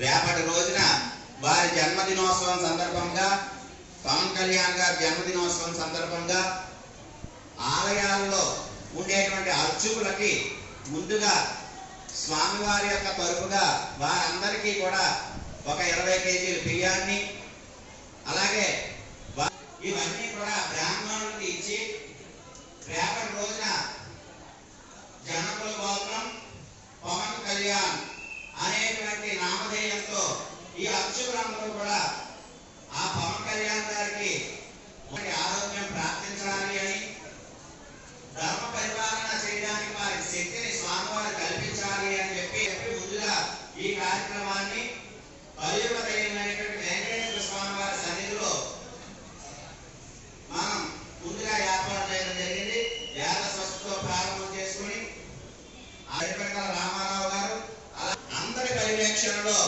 రేపటి రోజున వారి జన్మదినోత్సవం సందర్భంగా పవన్ కళ్యాణ్ గారి జన్మదినోత్సవం సందర్భంగా ఆలయాల్లో ఉండేటువంటి అర్చకులకి ముందుగా స్వామివారి యొక్క తరపుగా వారందరికీ కూడా ఒక 20 కేజీల బియ్యాన్ని అలాగే ఇవన్నీ కూడా బ్రాహ్మణులకి ఇచ్చి రేపటి రోజున జనకుల గోత్రం పవన్ కళ్యాణ్ అనేటువంటి నామధేయంతో ఈ అర్చకులందరూ కూడా ఆ పవన్ కళ్యాణ్ గారికి ఆరోగ్యం ప్రార్థించాలి అని ధర్మ పరిపాలన చేయడానికి వారి శక్తిని స్వామివారు కల్పించాలి అని చెప్పి ముందుగా ఈ కార్యక్రమాన్ని కలియుగ దైవమైనటువంటి వెంకటేశ్వర స్వామి వారి సన్నిధిలో మనం ముందుగా ఏర్పాటు చేయడం జరిగింది. వేద స్వస్థతో ప్రారంభం చేసుకుని రామారావు గారు అందరి పర్యవేక్షణలో